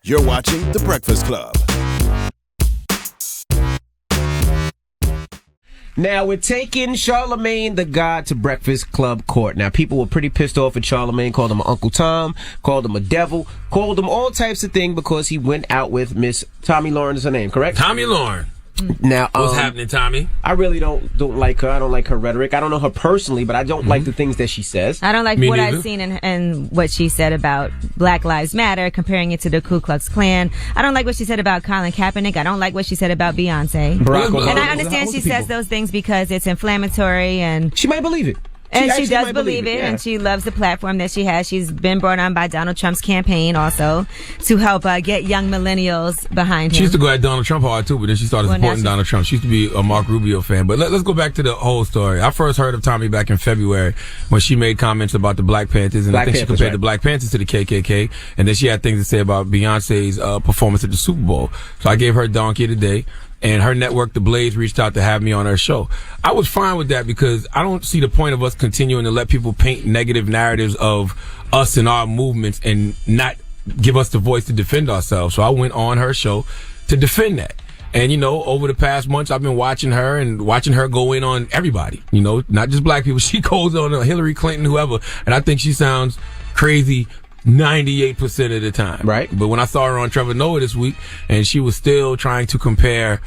You're watching The Breakfast Club. Now, we're taking Charlamagne the God to Breakfast Club court. Now, people were pretty pissed off at Charlamagne, called him Uncle Tom, called him a devil, called him all types of things because he went out with Miss Tomi Lahren is her name, correct? Tomi Lahren. Now, what's happening, Tommy? I really don't like her. I don't like her rhetoric. I don't know her personally, but I don't like the things that she says. I don't like what I've seen and what she said about Black Lives Matter, comparing it to the Ku Klux Klan. I don't like what she said about Colin Kaepernick. I don't like what she said about Beyonce. And I understand she says those things because it's inflammatory and she might believe it. And she does believe it, and she loves the platform that she has. She's been brought on by Donald Trump's campaign also to help get young millennials behind him. She used to go at Donald Trump hard too, but then she started supporting Donald Trump. She used to be a Mark Rubio fan. But let's go back to the whole story. I first heard of Tomi back in February when she made comments about the Black Panthers, and I think she compared the Black Panthers to the KKK, and then she had things to say about Beyonce's performance at the Super Bowl. So I gave her donkey of the day. And her network, The Blaze, reached out to have me on her show. I was fine with that because I don't see the point of us continuing to let people paint negative narratives of us and our movements and not give us the voice to defend ourselves. So I went on her show to defend that. And, you know, over the past months, I've been watching her go in on everybody, you know, not just black people. She goes on Hillary Clinton, whoever. And I think she sounds crazy 98% of the time. Right. But when I saw her on Trevor Noah this week and she was still trying to compare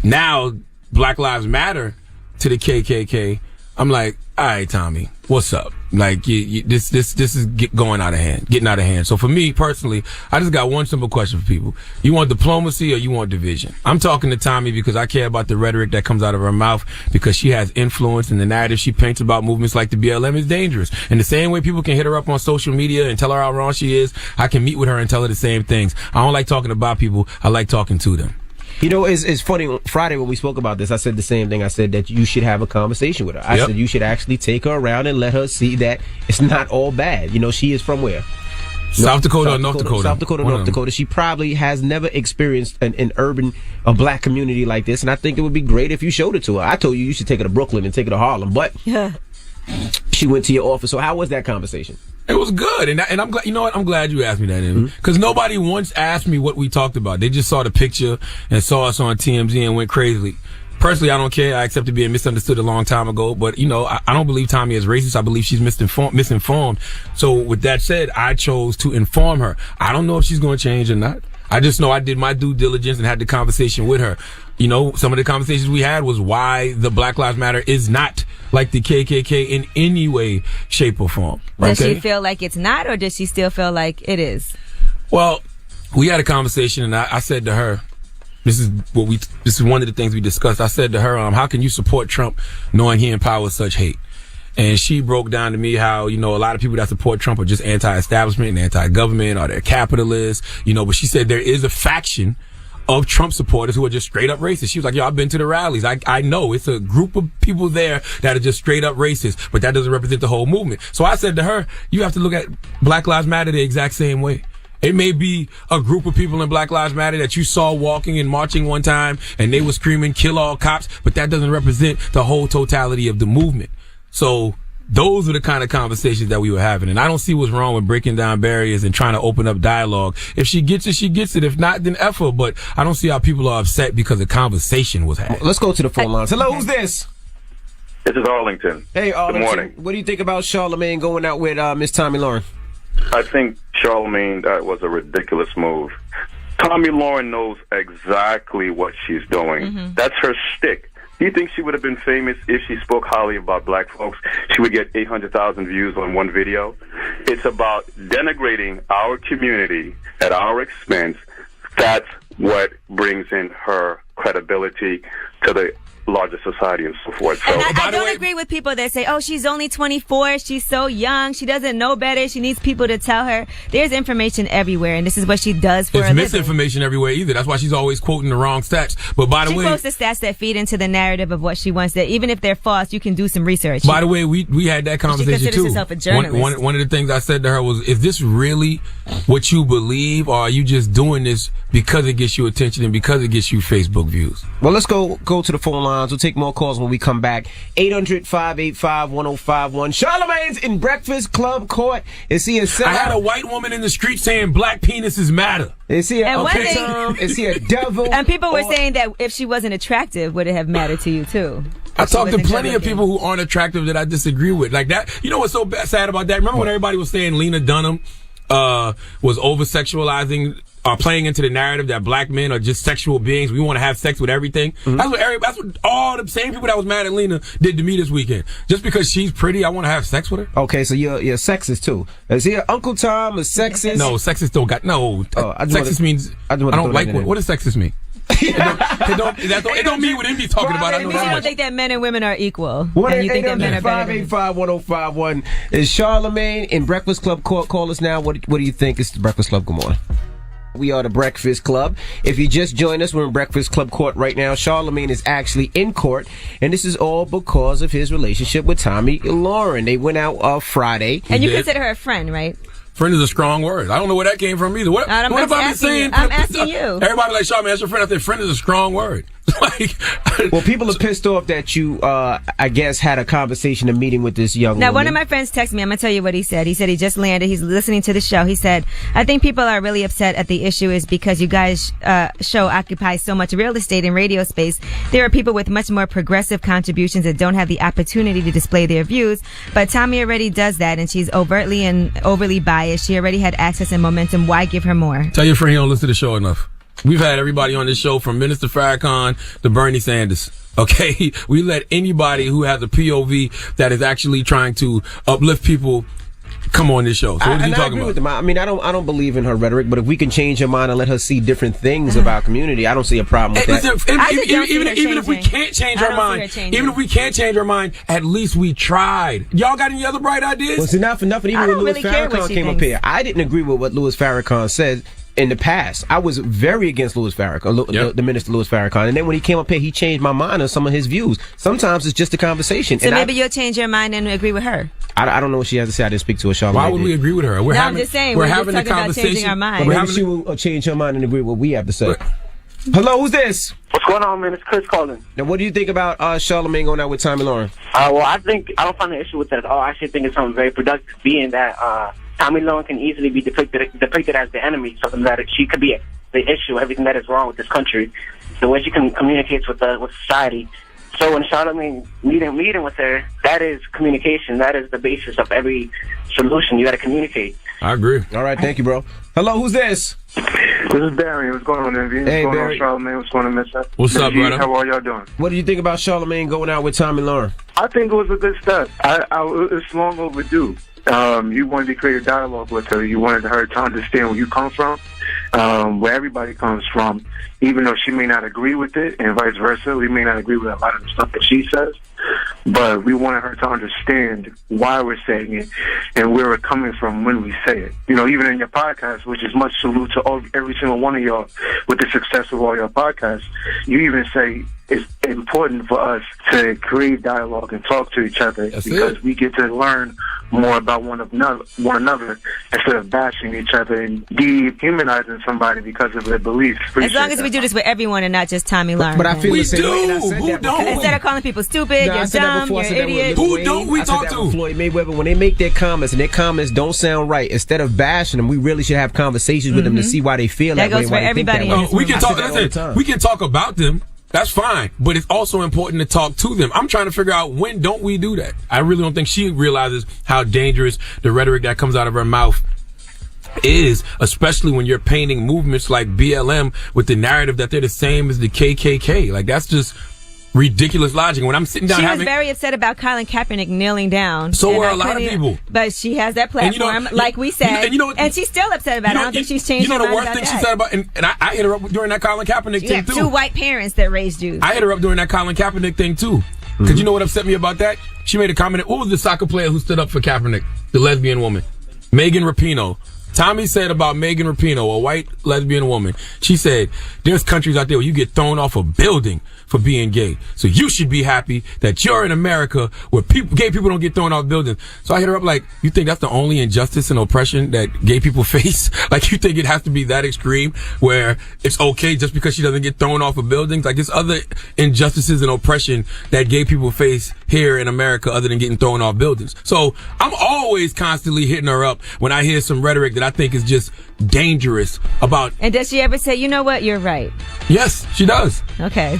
now Black Lives Matter to the KKK, I'm like, all right, Tommy, what's up? Like, this is getting out of hand. So for me personally, I just got one simple question for people. You want diplomacy or you want division? I'm talking to Tommy because I care about the rhetoric that comes out of her mouth because she has influence and the narrative she paints about movements like the BLM is dangerous. And the same way people can hit her up on social media and tell her how wrong she is, I can meet with her and tell her the same things. I don't like talking about people. I like talking to them. You know, it's funny. Friday when we spoke about this, I said the same thing. I said that you should have a conversation with her. I said you should actually take her around and let her see that it's not all bad. You know, she is from where? South Dakota or North Dakota? South Dakota, North Dakota. She probably has never experienced an urban, a black community like this. And I think it would be great if you showed it to her. I told you should take her to Brooklyn and take her to Harlem, but she went to your office. So how was that conversation? It was good, and I'm glad. You know what? I'm glad you asked me that, because nobody once asked me what we talked about. They just saw the picture and saw us on TMZ and went crazy. Personally, I don't care. I accepted being misunderstood a long time ago, but you know, I don't believe Tomi is racist. I believe she's misinformed. So with that said, I chose to inform her. I don't know if she's going to change or not. I just know I did my due diligence and had the conversation with her. You know, some of the conversations we had was why the Black Lives Matter is not like the KKK in any way, shape, or form. Does she feel like it's not, or does she still feel like it is? Well, we had a conversation, and I said to her, this is one of the things we discussed. I said to her, how can you support Trump knowing he empowers such hate? And she broke down to me how, you know, a lot of people that support Trump are just anti-establishment and anti-government, or they're capitalists, you know, but she said there is a faction of Trump supporters who are just straight up racist. She was like, yo, I've been to the rallies. I know it's a group of people there that are just straight up racist, but that doesn't represent the whole movement. So I said to her, you have to look at Black Lives Matter the exact same way. It may be a group of people in Black Lives Matter that you saw walking and marching one time and they were screaming, kill all cops, but that doesn't represent the whole totality of the movement. So those are the kind of conversations that we were having. And I don't see what's wrong with breaking down barriers and trying to open up dialogue. If she gets it, she gets it. If not, then F her. But I don't see how people are upset because a conversation was had. Let's go to the phone lines. Hello, who's this? This is Arlington. Hey, Arlington. Good morning. What do you think about Charlamagne going out with Miss Tomi Lahren? I think Charlamagne, that was a ridiculous move. Tomi Lahren knows exactly what she's doing. That's her shtick. Do you think she would have been famous if she spoke highly about black folks? She would get 800,000 views on one video. It's about denigrating our community at our expense. That's what brings in her credibility to the larger society and so forth. So, and I don't agree with people that say, oh, she's only 24, she's so young, she doesn't know better, she needs people to tell her. There's information everywhere, and this is what she does for a living. There's misinformation everywhere either. That's why she's always quoting the wrong stats. But by the way, she quotes the stats that feed into the narrative of what she wants, that even if they're false, you can do some research. By the way, we had that conversation she too. Herself a journalist. One of the things I said to her was, is this really what you believe, or are you just doing this because it gets you attention and because it gets you Facebook views? Well, let's go to the phone line. lines. We'll take more calls when we come back. 800-585-1051. Charlamagne's in Breakfast Club Court. Is he a sellout? I had a white woman in the street saying black penises matter. Is he a Tom? Is he a devil? And people were saying that if she wasn't attractive, would it have mattered to you too? I talked to plenty of people who aren't attractive that I disagree with. Like that. You know what's so sad about that? Remember when everybody was saying Lena Dunham was over-sexualizing playing into the narrative that black men are just sexual beings. We want to have sex with everything. Mm-hmm. That's what all the same people that was mad at Lena did to me this weekend. Just because she's pretty, I want to have sex with her. Okay, so you're sexist too. Is he Uncle Tom a sexist? No, sexist don't got no. Sexist means I don't like what does sexist mean? It don't mean what Indy's talking about. I know that much. You don't think that men and women are equal. And you think that men are better than 585-1051 is Charlamagne in Breakfast Club Court. Call us now. What do you think? It's the Breakfast Club. Good morning. We are the Breakfast Club. If you just joined us, we're in Breakfast Club Court right now. Charlamagne is actually in court, and this is all because of his relationship with Tomi Lahren. They went out Friday. And you consider her a friend, right? Friend is a strong word. I don't know where that came from either. What if I'm saying? I'm asking you. Everybody like, Charlamagne, that's your friend. I said, friend is a strong word. Well, people are pissed off that you, I guess, had a conversation, a meting with this young woman. Now, one of my friends texted me. I'm going to tell you what he said. He said he just landed. He's listening to the show. He said, I think people are really upset at the issue is because you guys' show occupies so much real estate and radio space. There are people with much more progressive contributions that don't have the opportunity to display their views. But Tomi already does that, and she's overtly and overly biased. She already had access and momentum. Why give her more? Tell your friend he don't listen to the show enough. We've had everybody on this show from Minister Farrakhan to Bernie Sanders. Okay? We let anybody who has a POV that is actually trying to uplift people come on this show. So what are you talking about? With them. I mean, I don't believe in her rhetoric, but if we can change her mind and let her see different things about community, I don't see a problem with that. Even if we can't change her mind, at least we tried. Y'all got any other bright ideas? Well, see, not for nothing. Even when Louis Farrakhan came up here, I didn't agree with what Louis Farrakhan said. In the past, I was very against Louis Farrakhan, the Minister Louis Farrakhan, and then when he came up here, he changed my mind on some of his views. Sometimes it's just a conversation. So maybe you'll change your mind and agree with her. I don't know what she has to say. I didn't speak to her. Charlamagne. Why would we agree with her? I'm just saying we're having a conversation. About changing our mind. Maybe she will change her mind and agree with what we have to say. Hello, who's this? What's going on, man? It's Chris calling. Now, what do you think about Charlamagne going out with Tomi Lahren? Well, I don't find an issue with that at all. I actually think it's something very productive, being that Tomi Lahren can easily be depicted as the enemy, something that she could be the issue, everything that is wrong with this country, the way she communicates with society. So when Charlamagne meeting with her, that is communication. That is the basis of every solution. You got to communicate. I agree. All right, thank you, bro. Hello, who's this? This is Barry. What's going on, Envy? Hey, what's Barry. going on, Charlamagne? What's going on, Mister? What's up, brother? How are y'all doing? What do you think about Charlamagne going out with Tomi Lahren? I think it was a good step. It's long overdue. You wanted to create a dialogue with her. You wanted her to understand where you come from, where everybody comes from, even though she may not agree with it, and vice versa. We may not agree with a lot of the stuff that she says, but we wanted her to understand why we're saying it and where we're coming from when we say it. You know, even in your podcast, which is much salute to every single one of y'all with the success of all your podcasts, you even say it's important for us to create dialogue and talk to each other because we get to learn more about one another instead of bashing each other and dehumanizing somebody because of their beliefs. As long as we do this with everyone and not just Tomi Lahren. But I feel we the same way, and I said Who that don't? Instead of calling people stupid, you're dumb, you're an idiot. Who don't we talk to? Floyd Mayweather, when they make their comments and their comments don't sound right, instead of bashing them, we really should have conversations with them to see why they feel that way. That goes for everybody. We can talk. Listen, we can talk about them. That's fine, but it's also important to talk to them. I'm trying to figure out when don't we do that. I really don't think she realizes how dangerous the rhetoric that comes out of her mouth is, especially when you're painting movements like BLM with the narrative that they're the same as the KKK. Like, that's just ridiculous logic. When I'm sitting down, she was very upset about Colin Kaepernick kneeling down. So were a lot of people. But she has that platform, like we said, and she's still upset about it. I don't think she's changed her mind about that. You know the worst thing she said about, and I hit her up during that Colin Kaepernick thing too. Two white parents that raised you. I hit her up during that Colin Kaepernick thing too. Because you know what upset me about that? She made a comment. What was the soccer player who stood up for Kaepernick? The lesbian woman, Megan Rapinoe. Tommy said about Megan Rapinoe, a white lesbian woman. She said, there's countries out there where you get thrown off a building for being gay. So you should be happy that you're in America where gay people don't get thrown off buildings. So I hit her up like, you think that's the only injustice and oppression that gay people face? Like, you think it has to be that extreme where it's okay just because she doesn't get thrown off of buildings? Like, there's other injustices and oppression that gay people face here in America other than getting thrown off buildings. So I'm always constantly hitting her up when I hear some rhetoric that I think is just dangerous about. And does she ever say, you know what, you're right? Yes, she does. Okay.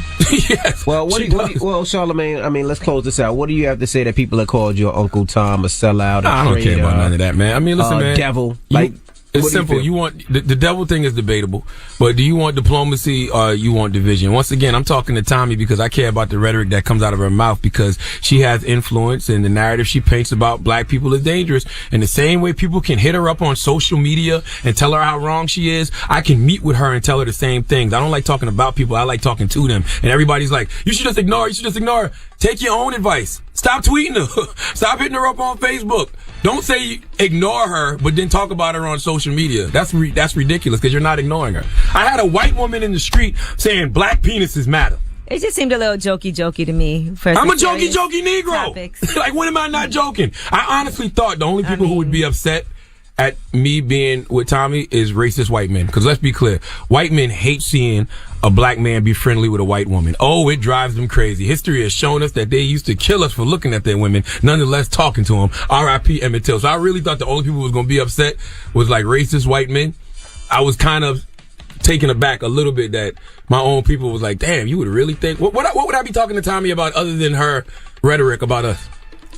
Yes. Well, Charlamagne, I mean, let's close this out. What do you have to say that people have called your Uncle Tom a sellout? I don't care about none of that, man. I mean, listen, man. Devil. Like, it's simple. You want the devil thing is debatable, but do you want diplomacy or you want division? Once again, I'm talking to Tommy because I care about the rhetoric that comes out of her mouth because she has influence and the narrative she paints about black people is dangerous. And the same way people can hit her up on social media and tell her how wrong she is, I can meet with her and tell her the same things. I don't like talking about people. I like talking to them. And everybody's like, you should just ignore her. You should just ignore her. Take your own advice. Stop tweeting her. Stop hitting her up on Facebook. Don't say ignore her, but then talk about her on social media. That's ridiculous because you're not ignoring her. I had a white woman in the street saying black penises matter. It just seemed a little jokey to me. I'm a jokey Negro. Topics. Like, when am I not joking? I honestly thought the only people who would be upset at me being with Tommy is racist white men. Because let's be clear, white men hate seeing a black man be friendly with a white woman. Oh, it drives them crazy. History has shown us that they used to kill us for looking at their women, nonetheless talking to them. R.I.P. Emmett Till. So I really thought the only people who was going to be upset was like racist white men. I was kind of taken aback a little bit that my own people was like, damn, you would really think, what would I be talking to Tommy about other than her rhetoric about us?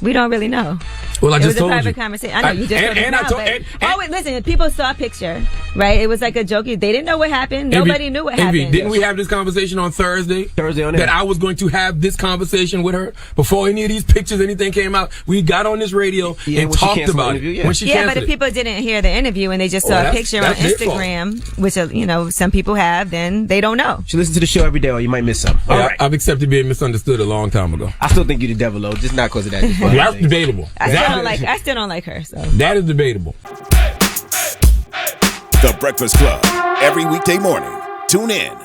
We don't really know. Well, I just told you. It was a private conversation. I know you just told us now, but listen, people saw a picture, right? It was like a joke. They didn't know what happened. Nobody knew what happened. Didn't we have this conversation on Thursday? On that air. I was going to have this conversation with her before any of these pictures, anything came out. We got on this radio and talked about it. When she canceled but if people didn't hear the interview and they just saw a picture on Instagram, which some people have, then they don't know. You listen to the show every day, or you might miss something. Yeah, right. I've accepted being misunderstood a long time ago. I still think you're the devil, though, just not because of that. That's debatable. I still don't like her. So that is debatable. The Breakfast Club. Every weekday morning. Tune in.